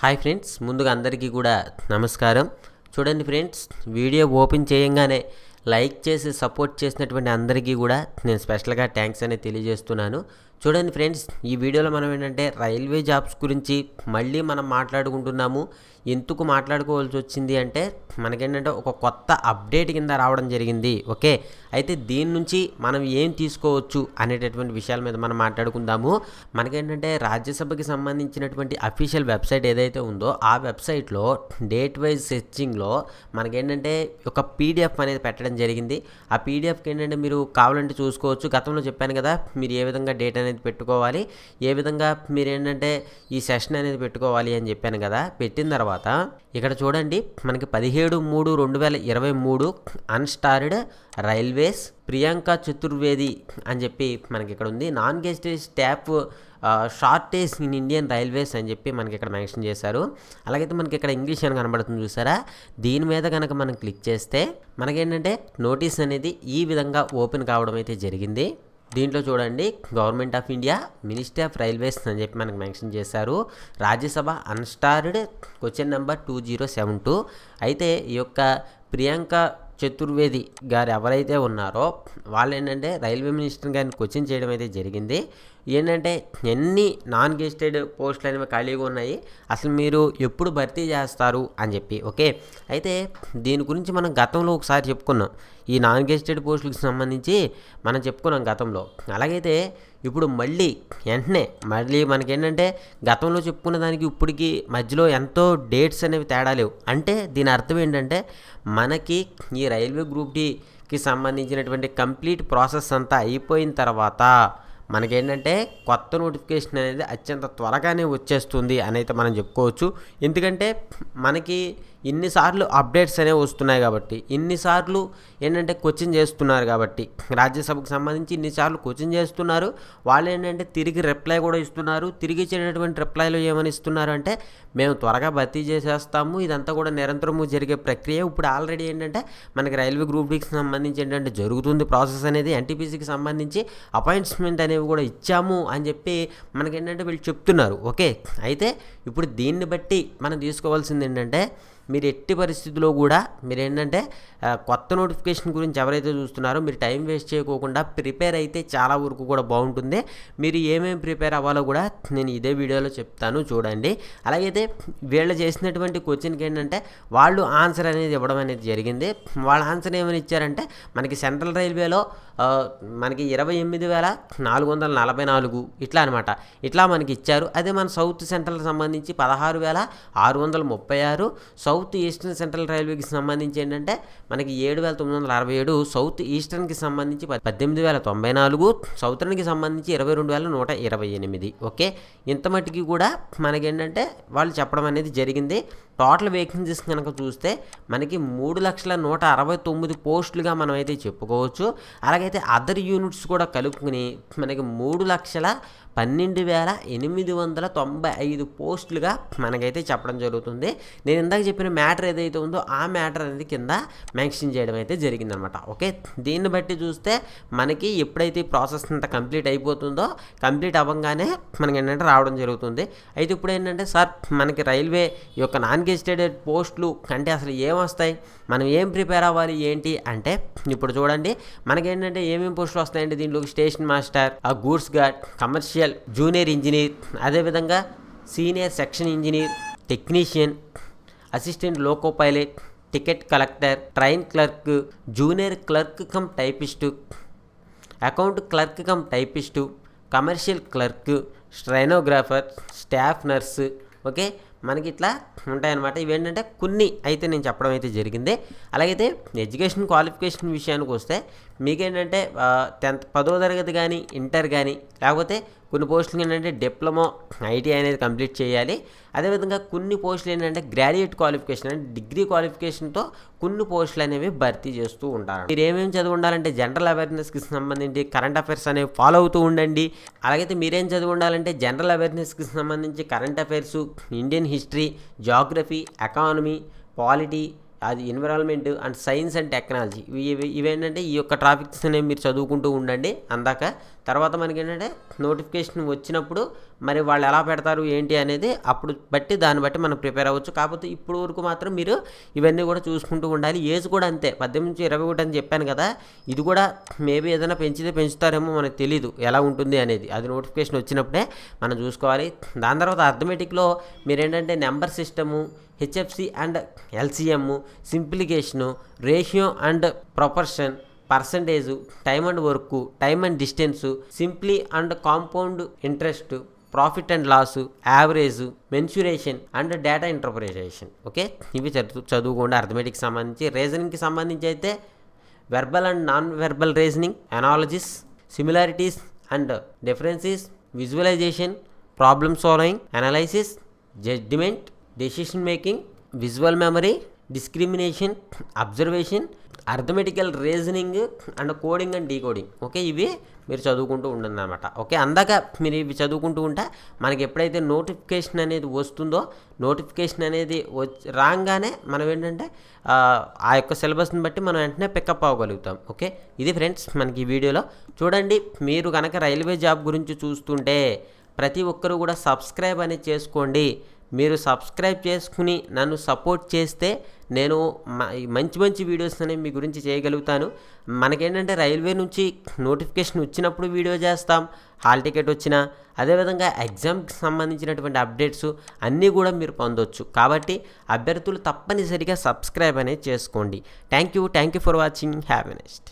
Hi friends, ముందుగా అందరికీ కూడా నమస్కారం. చూడండి ఫ్రెండ్స్, వీడియో ఓపెన్ చేయంగానే లైక్ చేసి సపోర్ట్ చేసినటువంటి అందరికీ కూడా నేను స్పెషల్గా థ్యాంక్స్ అనేది తెలియజేస్తున్నాను. చూడండి ఫ్రెండ్స్, ఈ వీడియోలో మనం ఏంటంటే రైల్వే జాబ్స్ గురించి మళ్ళీ మనం మాట్లాడుకుంటున్నాము. ఎందుకు మాట్లాడుకోవాల్సి వచ్చింది అంటే మనకేంటంటే ఒక కొత్త అప్డేట్ కింద రావడం జరిగింది. ఓకే, అయితే దీని నుంచి మనం ఏం తీసుకోవచ్చు అనేటటువంటి విషయాల మీద మనం మాట్లాడుకుందాము. మనకేంటంటే రాజ్యసభకి సంబంధించినటువంటి అఫీషియల్ వెబ్సైట్ ఏదైతే ఉందో ఆ వెబ్సైట్లో డేట్ వైజ్ సెర్చింగ్లో మనకేంటంటే ఒక పీడిఎఫ్ అనేది పెట్టడం జరిగింది. ఆ పీడిఎఫ్కి ఏంటంటే మీరు కావాలంటే చూసుకోవచ్చు. గతంలో చెప్పాను కదా, మీరు ఏ విధంగా డేట్ అనేది పెట్టుకోవాలి, ఏ విధంగా మీరు ఏంటంటే ఈ సెషన్ అనేది పెట్టుకోవాలి అని చెప్పాను కదా. పెట్టిన తర్వాత ఇక్కడ చూడండి, మనకి 17/3/2023 అన్స్టార్డ్ రైల్వేస్ ప్రియాంక చతుర్వేది అని చెప్పి మనకి ఇక్కడ ఉంది. Non గెస్టెడ్ staff shortage in Indian railways అని చెప్పి మనకి ఇక్కడ మెన్షన్ చేశారు. అలాగైతే మనకి ఇక్కడ ఇంగ్లీష్ అని కనబడుతుంది చూసారా, దీని మీద కనుక మనం క్లిక్ చేస్తే మనకేంటంటే నోటీస్ అనేది ఈ విధంగా ఓపెన్ కావడం అయితే జరిగింది. దీంట్లో చూడండి, government of India ministry of railways అని చెప్పి మనకు మెన్షన్ చేశారు. Rajya Sabha unstarred question number 2072. అయితే ఈ యొక్క ప్రియాంక చతుర్వేది గారు ఎవరైతే ఉన్నారో వాళ్ళు ఏంటంటే రైల్వే మినిస్టర్ గారిని క్వశ్చన్ చేయడం అయితే జరిగింది. ఏంటంటే ఎన్ని నాన్ గెస్టెడ్ పోస్టులు అనేవి ఖాళీగా ఉన్నాయి, అసలు మీరు ఎప్పుడు భర్తీ చేస్తారు అని చెప్పి. ఓకే, అయితే దీని గురించి మనం గతంలో ఒకసారి చెప్పుకున్నాం. ఈ నాన్ గెస్టెడ్ పోస్టులకు సంబంధించి మనం చెప్పుకున్నాం గతంలో. అలాగైతే ఇప్పుడు వెంటనే మనకేంటంటే గతంలో చెప్పుకున్న దానికి ఇప్పటికి మధ్యలో ఎంతో డేట్స్ అనేవి తేడా లేవు. అంటే దీని అర్థం ఏంటంటే మనకి ఈ రైల్వే గ్రూప్ డికి సంబంధించినటువంటి కంప్లీట్ ప్రాసెస్ అంతా అయిపోయిన తర్వాత మనకేంటంటే కొత్త నోటిఫికేషన్ అనేది అత్యంత త్వరగానే వచ్చేస్తుంది అని అయితే మనం చెప్పుకోవచ్చు. ఎందుకంటే మనకి ఇన్నిసార్లు అప్డేట్స్ అనేవి వస్తున్నాయి కాబట్టి, ఇన్నిసార్లు ఏంటంటే క్వశ్చన్ చేస్తున్నారు కాబట్టి, రాజ్యసభకు సంబంధించి ఇన్నిసార్లు క్వశ్చన్ చేస్తున్నారు. వాళ్ళు ఏంటంటే తిరిగి రిప్లై కూడా ఇస్తున్నారు. తిరిగి ఇచ్చేటటువంటి రిప్లైలో ఏమని ఇస్తున్నారు అంటే, మేము త్వరగా భర్తీ చేసేస్తాము, ఇదంతా కూడా నిరంతరము జరిగే ప్రక్రియ. ఇప్పుడు ఆల్రెడీ ఏంటంటే మనకి రైల్వే గ్రూప్ డికి సంబంధించి ఏంటంటే జరుగుతుంది ప్రాసెస్ అనేది. ఎన్టీపీసీకి సంబంధించి అపాయింట్మెంట్ అనేవి కూడా ఇచ్చాము అని చెప్పి మనకేంటంటే వీళ్ళు చెప్తున్నారు. ఓకే, అయితే ఇప్పుడు దీన్ని బట్టి మనం తీసుకోవాల్సింది ఏంటంటే, మీరు ఎట్టి పరిస్థితుల్లో కూడా మీరు ఏంటంటే కొత్త నోటిఫికేషన్ గురించి ఎవరైతే చూస్తున్నారో మీరు టైం వేస్ట్ చేయకోకుండా ప్రిపేర్ అయితే చాలా వరకు కూడా బాగుంటుంది. మీరు ఏమేమి ప్రిపేర్ అవ్వాలో కూడా నేను ఇదే వీడియోలో చెప్తాను, చూడండి. అలాగైతే వీళ్ళు చేసినటువంటి క్వశ్చన్కి ఏంటంటే వాళ్ళు ఆన్సర్ అనేది ఇవ్వడం అనేది జరిగింది. వాళ్ళ ఆన్సర్ ఏమని ఇచ్చారంటే, మనకి సెంట్రల్ రైల్వేలో మనకి 28,444 ఇట్లా అనమాట, ఇట్లా మనకి ఇచ్చారు. అదే మన సౌత్ సెంట్రల్కి సంబంధించి 16,636, సౌత్ ఈస్టర్న్ సెంట్రల్ రైల్వేకి సంబంధించి ఏంటంటే మనకి 7,967, సౌత్ ఈస్టర్న్కి సంబంధించి 18,094, సౌతర్న్కి సంబంధించి 22,128. ఓకే, ఇంత మట్టికి కూడా మనకేంటంటే వాళ్ళు చెప్పడం అనేది జరిగింది. టోటల్ వేకెన్సీస్ కనుక చూస్తే మనకి 3,169 పోస్టులుగా మనం అయితే చెప్పుకోవచ్చు. అలాగైతే అదర్ యూనిట్స్ కూడా కలుపుకుని మనకి 3,12,895 పోస్టులుగా మనకైతే చెప్పడం జరుగుతుంది. నేను ఇందాక చెప్పిన మ్యాటర్ ఏదైతే ఉందో ఆ మ్యాటర్ అనేది కింద మెన్షన్ చేయడం అయితే జరిగిందనమాట. ఓకే, దీన్ని బట్టి చూస్తే మనకి ఎప్పుడైతే ప్రాసెస్ అంతా కంప్లీట్ అయిపోతుందో, కంప్లీట్ అవ్వగానే మనకి ఏంటంటే రావడం జరుగుతుంది. అయితే ఇప్పుడు ఏంటంటే సార్, మనకి రైల్వే ఈ యొక్క నాన్ గెస్టెడ్ పోస్టులు అంటే అసలు ఏమొస్తాయి, మనం ఏం ప్రిపేర్ అవ్వాలి ఏంటి అంటే, ఇప్పుడు చూడండి మనకేంటంటే ఏమేమి పోస్టులు వస్తాయంటే దీంట్లో station master, goods guard, commercial junior engineer, అదేవిధంగా senior section engineer, technician, assistant loco pilot, ticket collector, train clerk, junior clerk cum typist, account clerk cum typist, commercial clerk, stenographer, staff nurse. Okay, మనకి ఇట్లా ఉంటాయన్నమాట. ఇవేంటంటే కొన్ని అయితే నేను చెప్పడం అయితే జరిగింది. అలాగైతే ఎడ్యుకేషన్ క్వాలిఫికేషన్ విషయానికి వస్తే మీకేంటంటే 10వ తరగతి కానీ ఇంటర్ కానీ, లేకపోతే కొన్ని పోస్టులు ఏంటంటే డిప్లొమా ఐటీ అనేది కంప్లీట్ చేయాలి. అదేవిధంగా కొన్ని పోస్టులు ఏంటంటే గ్రాడ్యుయేట్ క్వాలిఫికేషన్ అంటే డిగ్రీ క్వాలిఫికేషన్తో కొన్ని పోస్టులు అనేవి భర్తీ చేస్తూ ఉంటారు. మీరు ఏమేమి చదివి ఉండాలంటే జనరల్ అవేర్నెస్కి సంబంధించి కరెంట్ అఫైర్స్ అనేవి ఫాలో అవుతూ ఉండండి. అలాగైతే మీరేం చదివి ఉండాలంటే జనరల్ అవేర్నెస్కి సంబంధించి current affairs, Indian history, geography, economy, polity, అది environment and science and technology. ఇవేంటంటే ఈ యొక్క టాపిక్స్ అనేవి మీరు చదువుకుంటూ ఉండండి అందాక. తర్వాత మనకి ఏంటంటే నోటిఫికేషన్ వచ్చినప్పుడు మరి వాళ్ళు ఎలా పెడతారు ఏంటి అనేది అప్పుడు బట్టి దాన్ని బట్టి మనం ప్రిపేర్ అవ్వచ్చు. కాకపోతే ఇప్పుడు వరకు మాత్రం మీరు ఇవన్నీ కూడా చూసుకుంటూ ఉండాలి. ఏజ్ కూడా అంతే 18 నుంచి 21 అని చెప్పాను కదా, ఇది కూడా మేబీ ఏదైనా పెంచుతారేమో మనకు తెలీదు ఎలా ఉంటుంది అనేది, అది నోటిఫికేషన్ వచ్చినప్పుడే మనం చూసుకోవాలి. దాని తర్వాత అర్థమెటిక్లో మీరు ఏంటంటే number system, HFC and LCM, simplification, ratio and proportion, percentage, time and work, time and distance, simply and compound interest, profit and loss, average, mensuration and data interpretation. Okay, ఇవి చదువుకోండి అర్థమెటిక్కి సంబంధించి. రీజనింగ్కి సంబంధించి అయితే verbal and non verbal reasoning, analogies, similarities and differences, visualisation, problem solving, analysis, judgement, decision making, visual memory, discrimination, observation, arithmetical reasoning and coding and decoding. Okay, ఇవి మీరు చదువుకుంటూ ఉండండి అనమాట. ఓకే, అందాక మీరు ఇవి చదువుకుంటూ ఉంటే మనకి ఎప్పుడైతే నోటిఫికేషన్ అనేది వస్తుందో, నోటిఫికేషన్ అనేది రాగానే మనం ఏంటంటే ఆ యొక్క సిలబస్ని బట్టి మనం వెంటనే పికప్ అవ్వగలుగుతాం. ఓకే, ఇది ఫ్రెండ్స్ మనకి ఈ వీడియోలో. చూడండి, మీరు కనుక రైల్వే జాబ్ గురించి చూస్తుంటే ప్రతి ఒక్కరూ కూడా సబ్స్క్రైబ్ అనేది చేసుకోండి. మీరు సబ్స్క్రైబ్ చేసుకుని నన్ను సపోర్ట్ చేస్తే నేను మంచి మంచి వీడియోస్ అనేవి మీ గురించి చేయగలుగుతాను. మనకేంటంటే రైల్వే నుంచి నోటిఫికేషన్ వచ్చినప్పుడు వీడియో చేస్తాం, హాల్ టికెట్ వచ్చినా, అదేవిధంగా ఎగ్జామ్కి సంబంధించినటువంటి అప్డేట్స్ అన్నీ కూడా మీరు పొందొచ్చు. కాబట్టి అభ్యర్థులు తప్పనిసరిగా సబ్స్క్రైబ్ అనేది చేసుకోండి. Thank you for watching. Have a nice day.